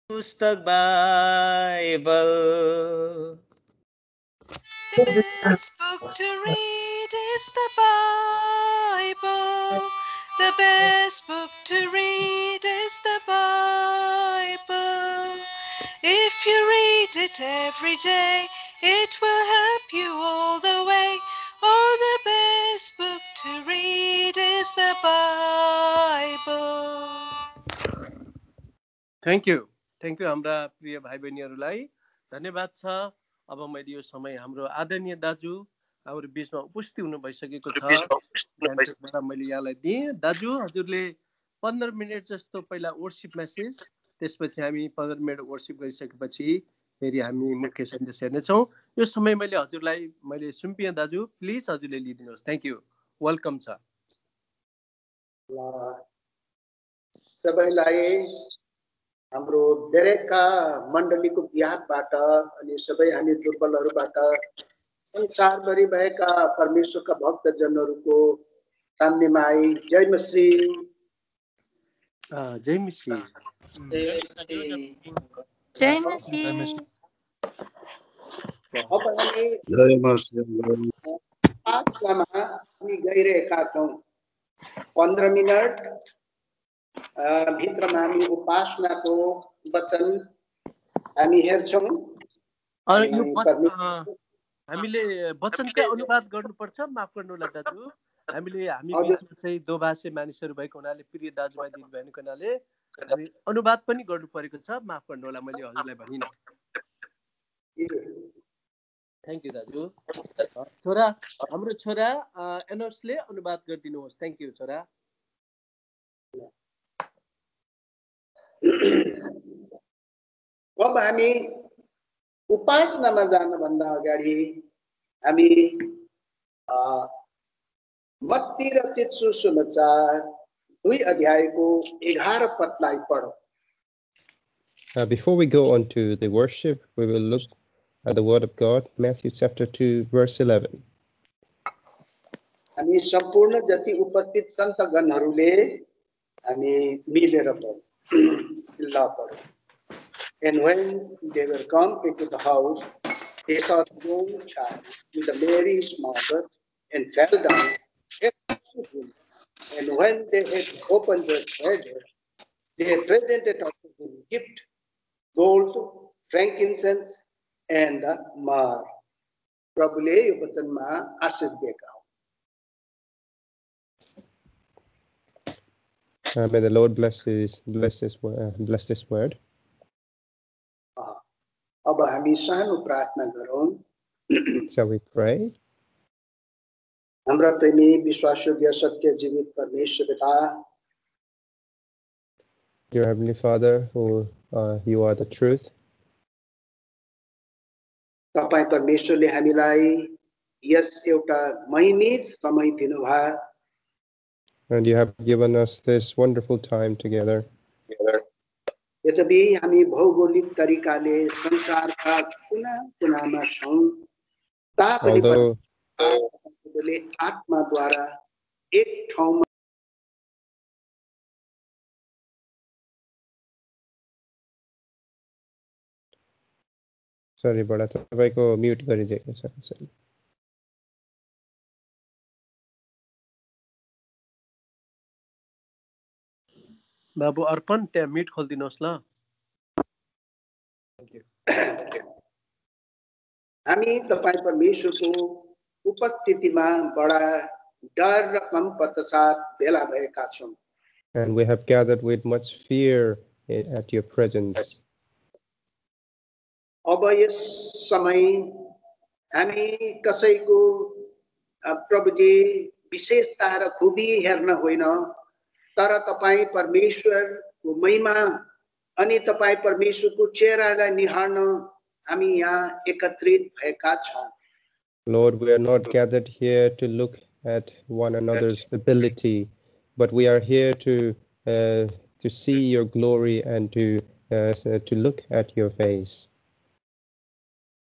पुस्तक Bible. The best book to read is the Bible. The best book to read is the Bible. If you read it every day, it will help you all the way. Oh, the best book to read is the Bible. Thank you हाम्रा प्रिय भाइ बहिनीहरूलाई धन्यवाद छ. अब मैले यो समय हाम्रो आदरणीय दाजु हाम्रो बीचमा उपस्थित हुनु भइसकेको छ. गान्तोकबाट मैले यहाँलाई दिएँ. दाजु हजुरले 15 मिनट जस्तो पहिला वर्शिप मेसेज, त्यसपछि हामी 15 मिनट वर्शिप गरिसकेपछि फेरि हामी मुख्य सन्देश हेर्नेछौँ. यो समय मैले सुम्पिएँ. दाजु प्लिज हजुरले लिइदिनुहोस्. Thank you. वेलकम छ. सबैलाई हाम्रो धेरैका मण्डलीको बिहाबाट अनि सबै हामी दुर्बलहरूबाट संसारभरि भएका परमेश्वरका भक्तजनहरूको सामनेमा आई जय मसीह. जय मसीह. जय मसीह. अब हामी आत्मामा हामी गइरहेका छौँ. 15 मिनट भित्रमा हामी उपासनाको वचन हामी हेर्छौँ. हामीले वचन चाहिँ अनुवाद गर्नुपर्छ. माफ गर्नु होला दाजु, हामी बिचमा चाहिँ दोभाषी मानिसहरू भएको हुनाले, प्रिय दाजुभाइ दिदी भएको हुनाले हामी अनुवाद पनि गर्नु परेको छ. माफ गर्नु होला, मैले हजुरलाई भनिनँ. थ्याङ्क यू दाजु. छोरा, हाम्रो छोरा एनोसले अनुवाद गरिदिनुहोस्. थ्याङ्क यू छोरा. अब हामी उपासनामा जानुभन्दा अगाडि हामी मत्ती रचित सुसमाचार 2 अध्यायको 11 पदलाई पढौँ. Before we go on to the worship, we will look at the word of God, Matthew chapter 2, verse 11. हामी सम्पूर्ण जति उपस्थित सन्तगणहरूले हामी मिलेर पढौँ. And when they were come into the house, they saw the young child with Mary's mother, and fell down and worshiped him. And when they had opened their treasures, they presented unto him gift, gold, frankincense, and myrrh. प्रभुले यो वचनमा आशीष दिएका हुन्. May the Lord bless this word. अब हामी सानो प्रार्थना गरौँ. Shall we pray? हाम्रा प्रेमी विश्वासयोग्य सत्य जीवित परमेश्वर पिता, Dear Heavenly Father, who you are the truth. तपाईं परमेश्वरले हामीलाई यस एउटा महिमित समय दिनुभयो. And you have given us this wonderful time together. यद्यपि हामी भौगोलिक तरिकाले संसारका कुना-कुनामा छौँ, तापनि परमेश्वरले आत्माद्वारा एक ठाउँमा Sorry, बडा तपाईको म्युट गरिदिएको छ. बाबु अर्पण त्यहाँ म्युट खोलिदिनुहोस् ल. हामी तपाईं परमेश्वरको उपस्थितिमा बडा डर र कम्पका साथ भेला भएका छौँ. And we have gathered with much fear at your presence. अब यस समय हामी कसैको प्रभुजी विशेषता र खुबी हेर्न होइन, तर तपाईं परमेश्वरको महिमा अनि तपाईं परमेश्वरको चेहरालाई निहार्न हामी यहाँ एकत्रित भएका छौँ. Lord, we are not gathered here to look at one another's ability, but we are here to see your glory and to look at your face.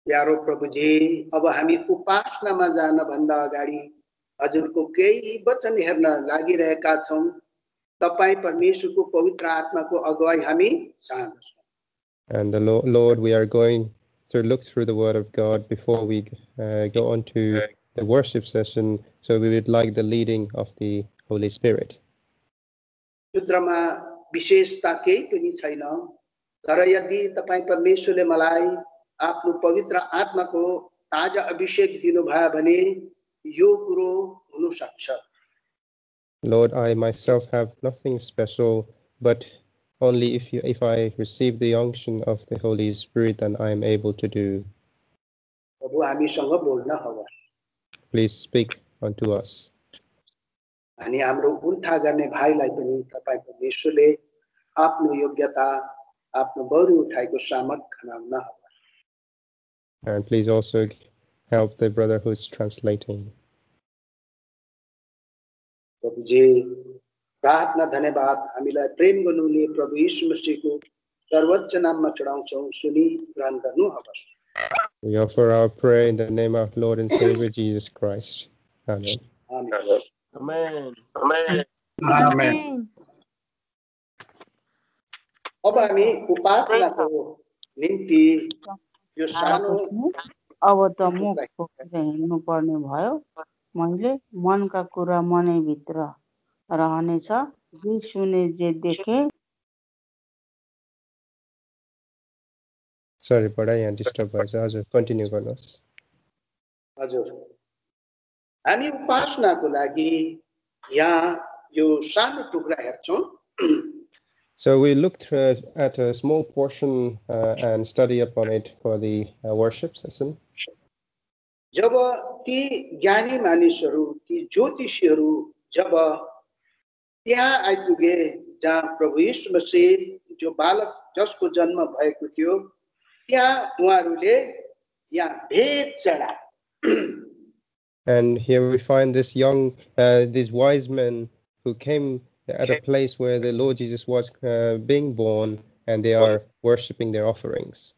प्यारो प्रभुजी, अब हामी उपासनामा जान भन्दा अगाडि हजुरको केही वचन हेर्न लागिरहेका छौँ. तपाईं परमेश्वरको पवित्र आत्माको अगुवाई हामी चाहन्छौँ. And the Lord, we are going to look through the Word of God before we go on to the worship session. So we would like the leading of the Holy Spirit. सूत्रमा विशेषता केही पनि छैन, तर यदि तपाईं परमेश्वरले मलाई आफ्नो पवित्र आत्माको ताजा अभिषेक दिनुभयो भने यो कुरो हुन सक्छ। Lord, I myself have nothing special, but only if I receive the unction of the Holy Spirit, then I am able to do. प्रभु हामीसँग बोल्न होस्। Please speak unto us. अनि हाम्रो उल्था गर्ने भाइलाई पनि तपाईं परमेश्वरले आफ्नो योग्यता आफ्नो बरु उठाएको सामर्थ खनाउन होस्। And please also help the brother who is translating. प्रभुजी प्रार्थना धन्यवाद हामीलाई प्रेम गर्नुहुने प्रभु यीशु मसीहको सर्वोच्च नाममा चढाउँछौँ, सुनि ग्रहण गर्नुहोस्। We offer our prayer in the name of Lord and Savior Jesus Christ. Amen. Amen. Amen. Amen. Amen. अब हामी उपासनाको निम्ति यो सानो अब त मुख खोलेर हिँड्नु पर्ने भयो। मैले मनका कुरा मनैभित्र रहनेछ, जे सुने जे देखे। Sorry, but I am disturbed by Hazur. Continue, गर्नुहोस्। हजुर, हामी उपासनाको लागि यहाँ यो सानो टुक्रा हेर्छौँ। So we looked at a small portion and study upon it for the worship session. जब ती ज्ञानी मानिसहरू, ती ज्योतिषीहरू जब त्यहाँ आइपुगे जहाँ प्रभु यीशु मसीह जो बालक जसको जन्म भएको थियो, त्यहाँ उहाँहरूले यहाँ भेट चढाए। And here we find this these wise men who came at a place where the Lord Jesus was being born, and they are worshiping their offerings.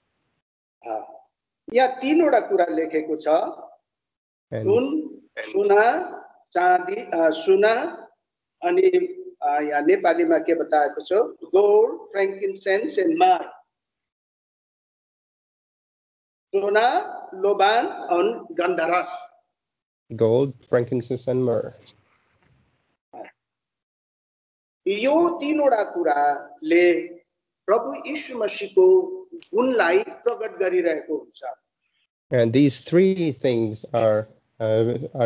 यहाँ तीनवटा कुरा लेखेको छ, सुन, सुना, चाँदी, सुना, अनि यहाँ नेपालीमा के बताएको छ, गोल्ड, फ्रेङ्किन्सेन्स एन्ड मर। सोना, लोबान अनि गन्धरस। Gold, frankincense, and myrrh. यो तीनवटा कुराले प्रभु यीशु मसीहको गुणलाई प्रकट गरिरहेको हुन्छ। And these three things are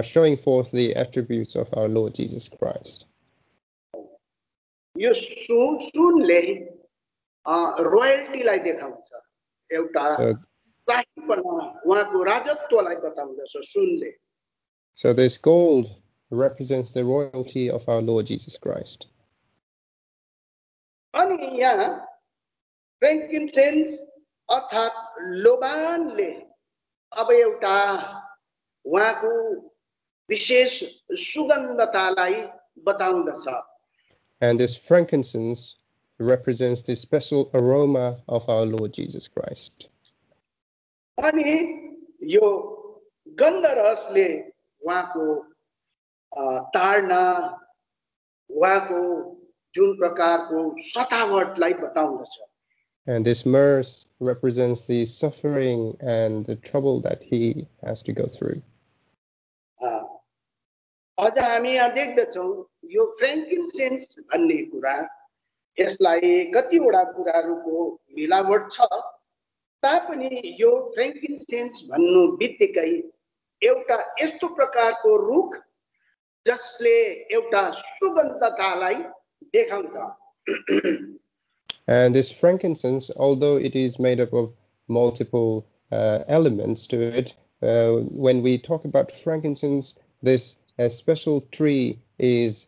showing forth the attributes of our Lord Jesus Christ. यो सुनले रोयल्टीलाई देखाउँछ, एउटा शाहीपना, उहाँको राजत्वलाई बताउँदछ सुनले। So this gold represents the royalty of our Lord Jesus Christ. अनि यहाँ फ्रेङ्किन्सेन्स अर्थात् लोबानले अब एउटा उहाँको विशेष सुगन्धतालाई बताउँदछ। And this frankincense represents the special aroma of our Lord Jesus Christ. अनि यो गन्धरसले उहाँको ताडना, उहाँको जुन प्रकारको सतावटलाई बताउँदछ। And this myrrh represents the suffering and the trouble that he has to go through. अझ हामी यहाँ देख्दछौँ यो फ्रेङ्किन्सेन्स भन्ने कुरा, यसलाई कतिवटा कुराहरूको मिलावट छ, तापनि यो फ्रेङ्किन्सेन्स भन्नु बित्तिकै एउटा यस्तो प्रकारको रुख जसले एउटा सुगन्धतालाई देखाउँछ। And this frankincense, although it is made up of multiple elements to it, when we talk about frankincense, this special tree is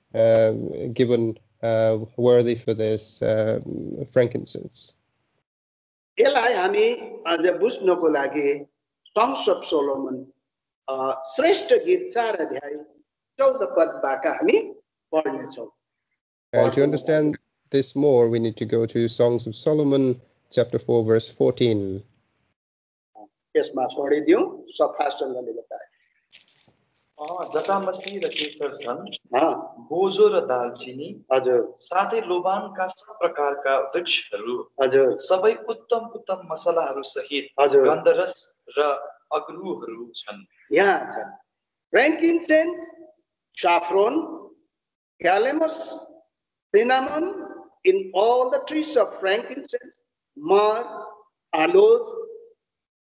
given worthy for this frankincense. यसलाई हामी अझ बुझ्नको लागि सङ्ग्स अफ सोलोमन श्रेष्ठ गीत 4 अध्याय 14 पदबाट हामी पढ्नेछौँ। And to understand this more, we need to go to Songs of Solomon, chapter 4, verse 14. यसमा पढिदिउँ, सफासँगले बताए। जटामसी र केसर छन्, हाँ, बोझो र दालचिनी, हजुर साथै लोबानका सब प्रकारका वृक्षहरू, हजुर सबै उत्तम उत्तम मसलाहरू सहित हजुर गन्धरस र अगरुहरू छन्। यहाँ छ frankincense, saffron, calamus, cinnamon, in all the trees of frankincense, myrrh, aloes,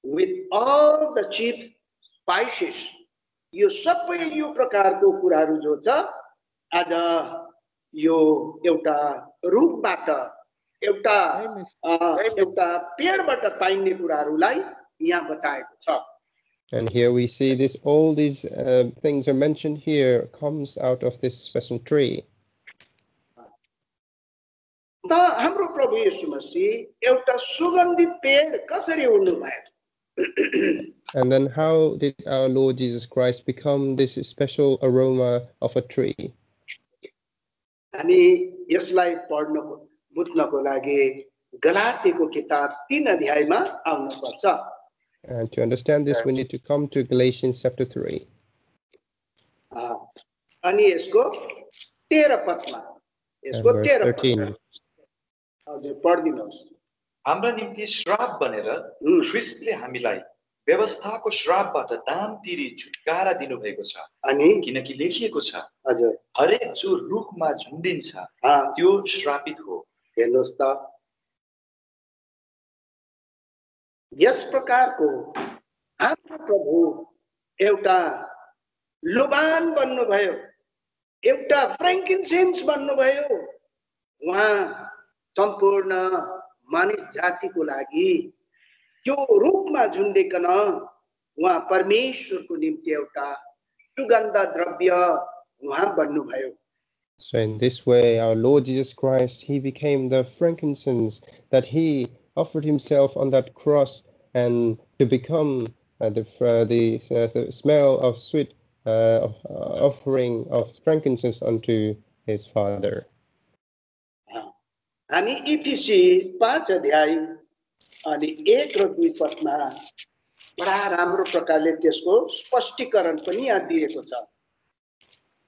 with all the cheap spices. यो सबै यो प्रकारको कुराहरू जो छ आज यो एउटा रुखबाट एउटा एउटा पेडबाट पाइने कुराहरूलाई यहाँ बताएको छ। And here we see this, all these things are mentioned here comes out of this special tree. त हाम्रो प्रभु येशू मसीह एउटा सुगन्धित पेड कसरी हुनु भयो? And then how did our Lord Jesus Christ become this special aroma of a tree? अनि यसलाई पढ्नको बुझ्नको लागि गलातीको किताब 3 अध्यायमा आउन पर्छ। And to understand this, we need to come to Galatians chapter 3. अनि यसको 13 पदमा यसको And verse 13 13. हजुर पढ्दिनुहोस्। हाम्रा निम्ति श्राप बनेर ख्रीष्टले हामीलाई व्यवस्थाको श्रापबाट दाम तिरी छुटकारा दिनुभएको छ। अनि किनकि लेखिएको छ, हजुर हरेक जो रुखमा झुन्डिन्छ त्यो श्रापित हो। हेर्नुहोस् त यस प्रकारको हाम्रो प्रभु एउटा लोबान बन्नुभयो, एउटा फ्रैंकिन्सेन्स बन्नुभयो। उहाँ सम्पूर्ण मानिस जातिको लागि त्यो रूपमा झुन्डेकन उहाँ परमेश्वरको निम्ति एउटा सुगन्ध द्रव्य उहाँ बन्नुभयो। So in this way, our Lord Jesus Christ, he became the frankincense that he offered himself on that cross, and to become the smell of sweet offering of frankincense unto his Father. हामी इफिसी 5 अध्याय अनि 1 र 2 पदमा बडा राम्रो प्रकारले त्यसको स्पष्टीकरण पनि यहाँ दिएको छ।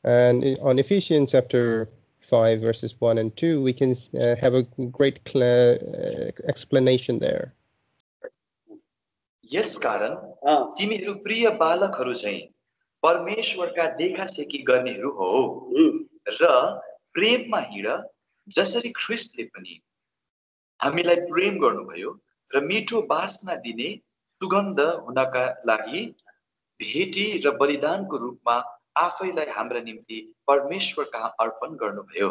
And on Ephesians chapter 5 verses 1 and 2, we can have a great explanation there. यसकारण तिमीहरू प्रिय बालकहरू चाहिँ परमेश्वरका देखासेखी गर्नेहरू हो र प्रेममा हिँड, जसरी ख्रीष्टले पनि हामीलाई प्रेम गर्नुभयो र मिठो बासना दिने सुगन्ध हुनका लागि भेटी र बलिदानको रूपमा आफैलाई हाम्रा निम्ति परमेश्वरकहाँ अर्पण गर्नुभयो।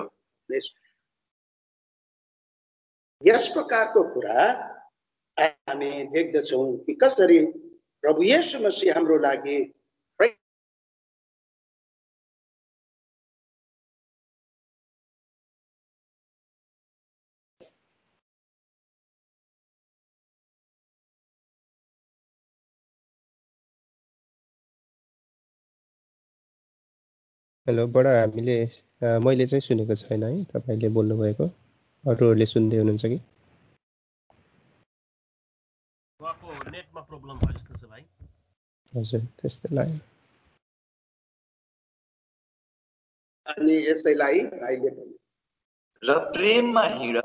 यस प्रकारको कुरा हामी देख्दछौँ कि कसरी प्रभु येशू मसीह हाम्रो लागि हेलो बडा, मैले चाहिँ सुनेको छैन है, तपाईले बोल्नु भएको। अरूहरूले सुन्दै हुनुहुन्छ कि? उहाँको नेटमा प्रब्लम भयो जस्तो छ भाइ। हजुर त्यस्तै लाग्यो। अनि यसैलाई अहिले र प्रेममा हिँड,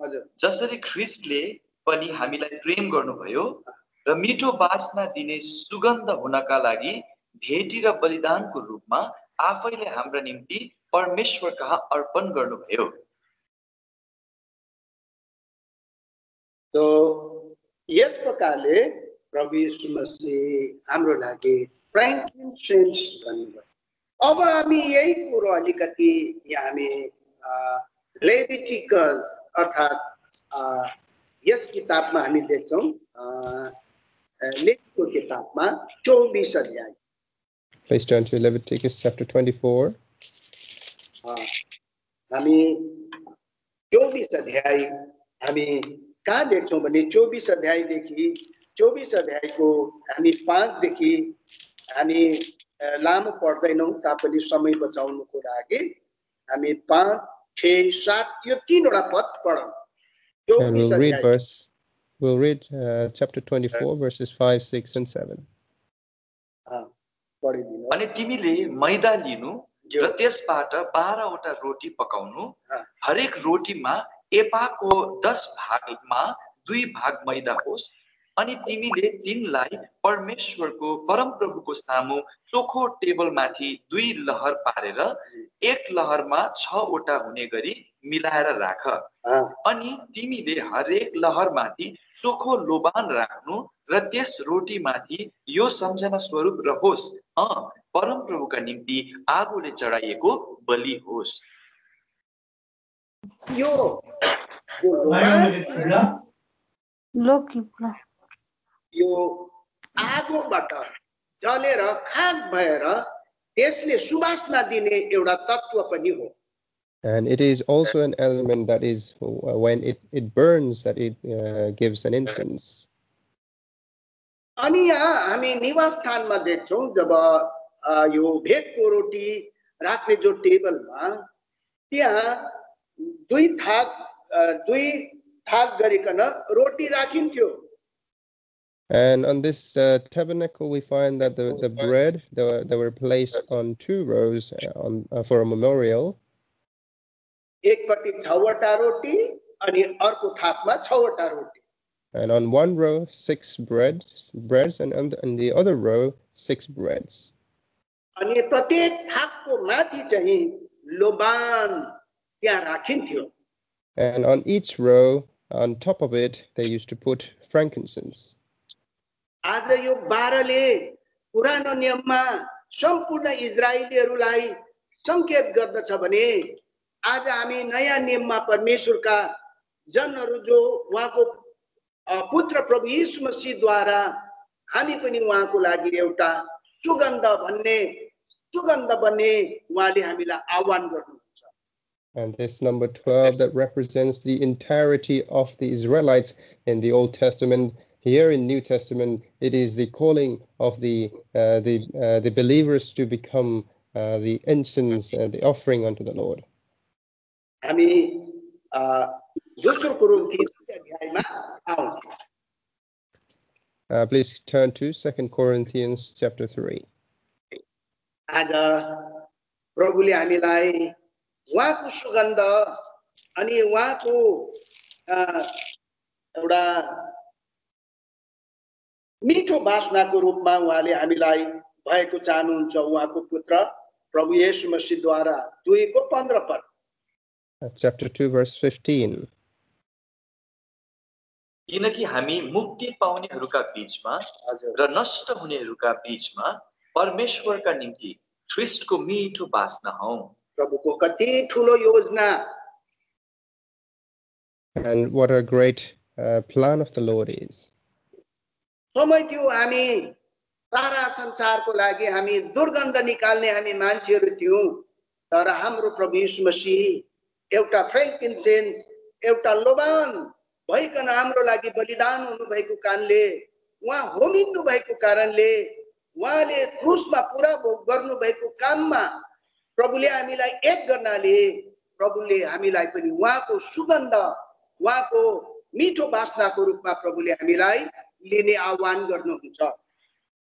हजुर जसरी ख्रीष्टले पनि हामीलाई प्रेम गर्नुभयो र मिठो बासना दिने सुगन्ध हुनका लागि भेटी र बलिदानको रूपमा आफैले हाम्रा निम्ति परमेश्वरकहाँ अर्पण गर्नुभयो। तो यस प्रकारले प्रभु येशू मसीह हाम्रो लागि फ्रैंकिन्सेन्स भन्नुभयो। अब हामी यही कुरो अलिकति यहाँ हामी लेभिटिकस अर्थात् यस किताबमा हामी देख्छौँ, लेखको किताबमा 24 अध्याय। Please turn to Leviticus chapter 24. हामी 24 अध्याय हामी कहाँ देख्छौँ भने 24 अध्यायदेखि 24 अध्यायको हामी 5 देखि हामी लामो पढ्दैनौँ तापनि समय बचाउनुको लागि हामी 5, 6, 7 यो 3वटा पद पढौँ। And we'll read chapter 24 verses 5, 6 and 7. पढिदिनु। अनि तिमीले मैदा लिनु र त्यसबाट 12 वटा रोटी पकाउनु। हरेक रोटीमा एपाको 10 भागमा 2 भाग मैदा होस्। अनि तिमीले तिनलाई परमेश्वरको परमप्रभुको सामु चोखो टेबलमाथि 2 लहर पारेर एक लहरमा 6 वटा हुने गरी मिलाएर राख। अनि तिमीले हरेक लहरमाथि चोखो लोबान राख्नु र त्यस रोटीमाथि यो सम्झना स्वरूप रहोस्, परमप्रभुका निम्ति आगोले चढाइएको बलि होस्। यो आगोबाट जलेर खाक भएर त्यसले सुवासना दिने एउटा तत्व पनि हो। And it is also an element that is when it burns that it gives an incense. अनि यहाँ हामी निवास स्थानमा देख्छौं जब यो भेटको रोटी राख्ने जो टेबलमा त्यहाँ दुई थाक गरिकन रोटी राखिन्थ्यो। And on this tabernacle, we find that the bread they were placed on 2 rows for a memorial. एकपट्टि 6 वटा रोटी अनि अर्को थाकमा 6 वटा रोटी। And on one row 6 breads and on the other row 6 breads. अनि प्रत्येक थाकको माथि चाहिँ लोबान त्यहाँ राखिन्थ्यो। And on each row, on top of it, they used to put frankincense. आज यो 12 ले पुरानो नियममा सम्पूर्ण इजरायलीहरूलाई संकेत गर्दछ भने आज हामी नयाँ नियममा परमेश्वरका जनहरू जो उहाँको पुत्र प्रभु यीशु मसीहद्वारा हामी पनि उहाँको लागि एउटा सुगन्ध बन्ने उहाँले हामीलाई आह्वान गर्नुहुन्छ। And this number 12 that represents the entirety of the Israelites in the Old Testament. Here in New Testament, it is the calling of the believers to become the incense, the offering unto the Lord. हामी दोस्रो कोरिन्थियस अध्यायमा आउँ। Please turn to 2 Corinthians chapter 3. आज प्रभुले हामीलाई उहाँको सुगन्ध अनि उहाँको एउटा मिठो वासनाको रूपमा उहाँले हामीलाई भएको चाहनुहुन्छ उहाँको पुत्र प्रभु येशू मसीहद्वारा 2:15 Chapter 2 verse 15. किनकि हामी मुक्ति पाउनेहरूका बीचमा र नष्ट हुनेहरूका बीचमा परमेश्वरका निम्ति ख्रीष्टको मिठो वासना हौ। प्रभुको कति ठुलो योजना। And what a great plan of the Lord is. समय थियो हामी सारा संसारको लागि हामी दुर्गन्ध निकाल्ने हामी मान्छेहरू थियौं, तर हाम्रो प्रभु येशू मसीह एउटा फ्रैंकिन्सेन्स एउटा लोबान भइकन हाम्रो लागि बलिदान हुनु भएको कारणले उहाँ होमिनु भएको कारणले उहाँले क्रुसमा पूरा गर्नु भएको काममा प्रभुले हामीलाई एक गर्नाले प्रभुले हामीलाई पनि उहाँको सुगन्ध उहाँको मिठो वासनाको रूपमा प्रभुले हामीलाई लिने आह्वान गर्नुहुन्छ।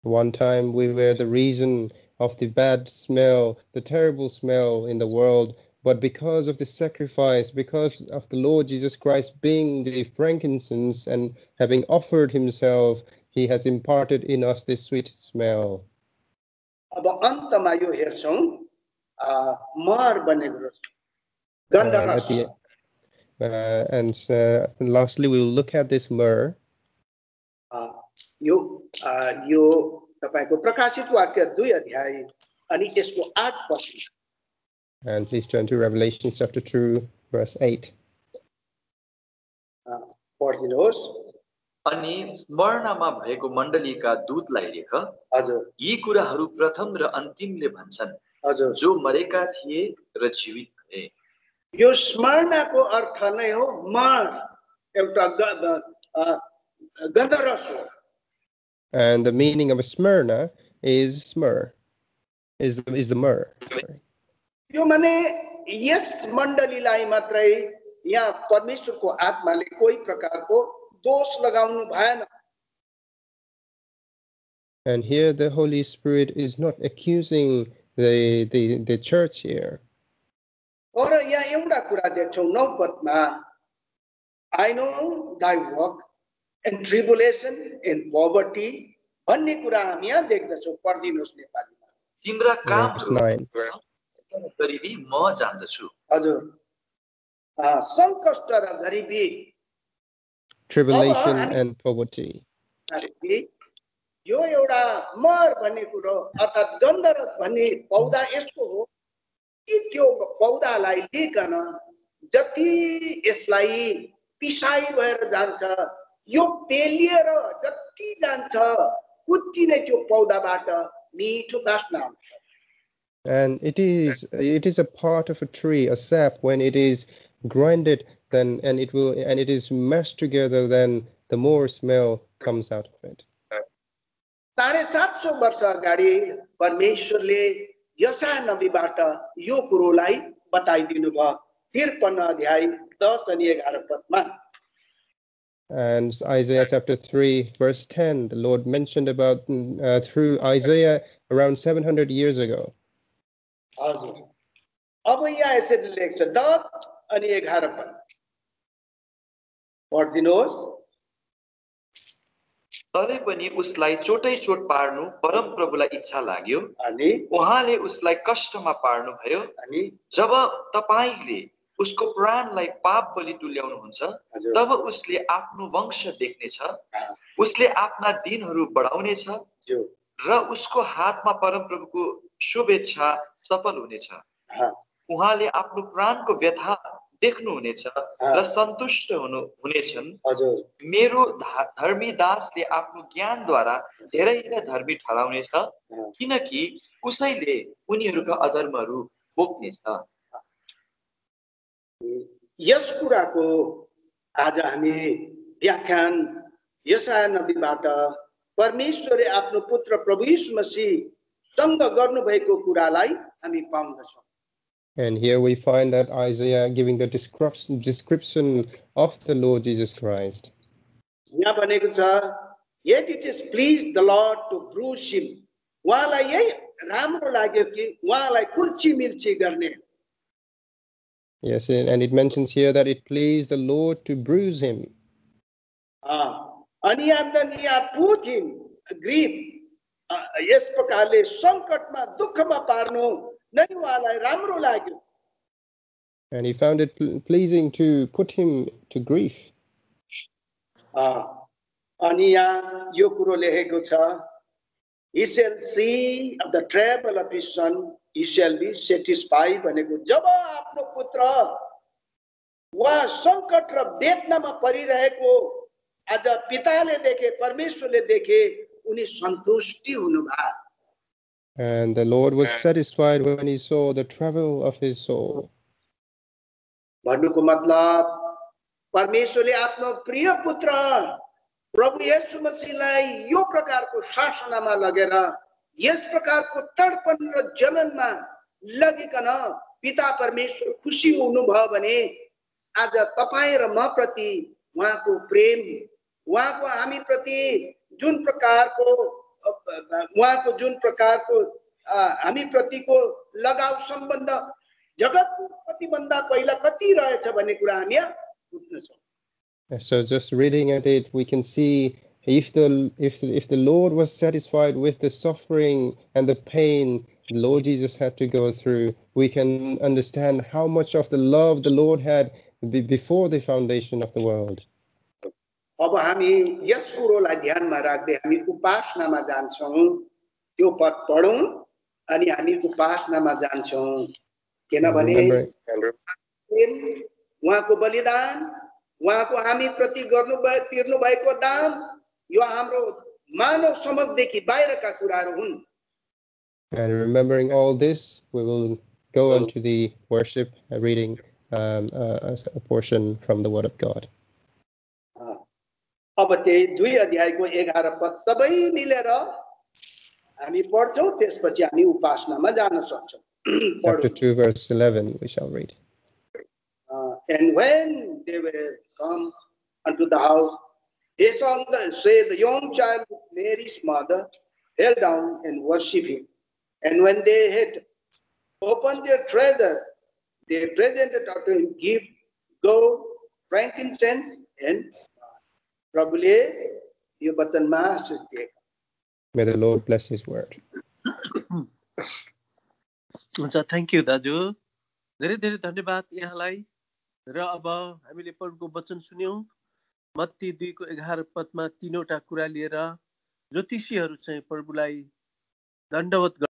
One time we were the reason of the bad smell, the terrible smell in the world, but because of the sacrifice, because of the Lord Jesus Christ being the frankincense and having offered himself, he has imparted in us this sweet smell. अब अन्तमा यो हेर्छौं मर बनेको रहेछ गन्धरस। And lastly we will look at this myrrh. यो तपाईको प्रकाशित वाक्य 2 अध्याय अनि त्यसको 8 पद। And please turn to Revelation chapter 2 verse 8. पढिदिनुहोस्। अनि स्मरणमा भएको मण्डलीका दूतलाई लेख, हजुर, यी कुराहरू प्रथम र अन्तिमले भन्छन्, हजुर, जो मरेका थिए र जीवित भए। यो स्मरणको अर्थ नै हो मर, एउटा गन्धरस हो। And the meaning of Smyrna is myrrh, is the myrrh. यो माने यस मण्डलीलाई मात्रै यहाँ परमेश्वरको आत्माले कोही प्रकारको दोष लगाउनु भएन। And here the Holy Spirit is not accusing the church here. तर यहाँ एउटा कुरा देख्छौँ 9 पदमा, I know thy work and tribulation and poverty भन्ने कुरा हामी यहाँ देख्दछौँ. पढिदिनुहोस् नेपालीमा. तिम्रा Verse 9. गरिबी म जान्दछु. हजुर, सङ्कष्ट र गरिबी, Tribulation and poverty. यो एउटा मर भन्ने कुरो अर्थात् गन्धरस भन्ने पौधा यस्तो हो कि त्यो पौधालाई लिकन जति यसलाई पिसाई भएर जान्छ, यो पेलिएर जति जान्छ उति नै त्यो पौधाबाट मिठो बास्ना आउँछ. And it is a part of a tree, a sap. When it is grinded, then and it is mashed together, then the more smell comes out of it. 750 वर्ष अगाडि परमेश्वरले यशाया नबीबाट यो कुरोलाई बताइदिनु भयो. 53 अध्याय 10 अनि 11 पदमा. And Isaiah chapter 3 verse 10, the Lord mentioned about through Isaiah around 700 years ago. हजुर, अब यहाँ यसरी लेख्छ 10 अनि 11 पद. पढिदिनुहोस्. तरै पनि उसलाई चोटै चोट पार्नु परम प्रभुलाई इच्छा लाग्यो. अनि उहाँले उसलाई कष्टमा पार्नु भयो. अनि जब तपाईले उसको प्राणलाई पाप बलि तुल्याउनुहुन्छ, तब उसले आफ्नो वंश देख्नेछ, उसले आफ्ना दिनहरू बढाउनेछ र उसको हातमा परमप्रभुको शुभेच्छा सफल हुनेछ. उहाँले आफ्नो प्राणको व्यथा देख्नुहुनेछ र सन्तुष्ट हुनेछन्. मेरो धर्मी दासले आफ्नो ज्ञानद्वारा धेरैलाई धर्मी ठहराउनेछ, किनकि उसैले उनीहरूका अधर्महरू बोक्नेछ. यस कुराको आज हामी व्याख्यान यशाया नबीबाट परमेश्वरले आफ्नो पुत्र प्रभु यीशु मसीहसँग गर्नुभएको कुरालाई हामी पाउँदछौँ. And here we find that Isaiah giving the description of the Lord Jesus Christ. यहाँ भनेको छ, yet it is pleased the Lord to bruise him. उहाँलाई यही राम्रो लाग्यो कि उहाँलाई कुल्ची मिल्ची गर्ने. Yes, and it mentions here that it pleased the Lord to bruise him. अनि यहाँ put him grief. यस प्रकारले संकटमा दुःखमा पार्नु नै उहाँलाई राम्रो लाग्यो. And he found it pleasing to put him to grief. अनि यहाँ यो कुरो लेखेको छ, he shall see of the trouble of his son, he shall be satisfied. भनेको जब आफ्नो पुत्र वा संकट र वेदनामा परिरहेको आज पिताले देखे, परमेश्वरले देखे, उनी सन्तुष्टि हुनुभयो. And the Lord was satisfied when he saw the trouble of his soul. भन्नुको मतलब परमेश्वरले आफ्नो प्रिय पुत्र प्रभु येशू मसीहलाई यो प्रकारको शासनमा लगेर यस प्रकारको तडपन र जलनमा लगिकन पिता परमेश्वर खुसी हुनुभयो भने आज तपाईं र म प्रति उहाँको प्रेम, उहाँको हामी प्रति जुन प्रकारको हामी प्रतिको लगाव सम्बन्ध जगतको प्रतिबन्ध पहिला कति रहेछ भन्ने कुरा हामी बुझ्छौँ. So just reading at it, we can see if the Lord was satisfied with the suffering and the pain the Lord Jesus had to go through, we can understand how much of the love the Lord had before the foundation of the world. अब हामी यस कुरोलाई ध्यानमा राख्दै हामी उपासनामा जान्छौँ. त्यो पद पढौँ अनि हामी उपासनामा जान्छौँ. किनभने उहाँको बलिदान, उहाँको हामी प्रति तिर्नु भएको दाम यो हाम्रो मानव समझदेखि बाहिरका कुराहरू हुन्. And remembering all this, we will go on to the worship reading a portion from the Word of God. अब त्यही 2 अध्यायको 11 पद सबै मिलेर हामी पढ्छौँ, त्यसपछि हामी उपासनामा जान सक्छौँ. Chapter 2 verse 11 we shall read. And when they were come unto the house, they saw the young child with Mary's mother, fell down and worshipped him. And when they had opened their treasure, they presented unto him gift, gold, frankincense, and प्रभुले यो वचनमा आशीष दिएका. May the Lord bless His word. हुन्छ, thank you दाजु, धेरै धेरै धन्यवाद यहाँलाई. र अब हामीले प्रभुको वचन सुन्यौं. मत्ती 2:11 पदमा 3वटा कुरा लिएर ज्योतिषीहरू चाहिँ प्रभुलाई दण्डवत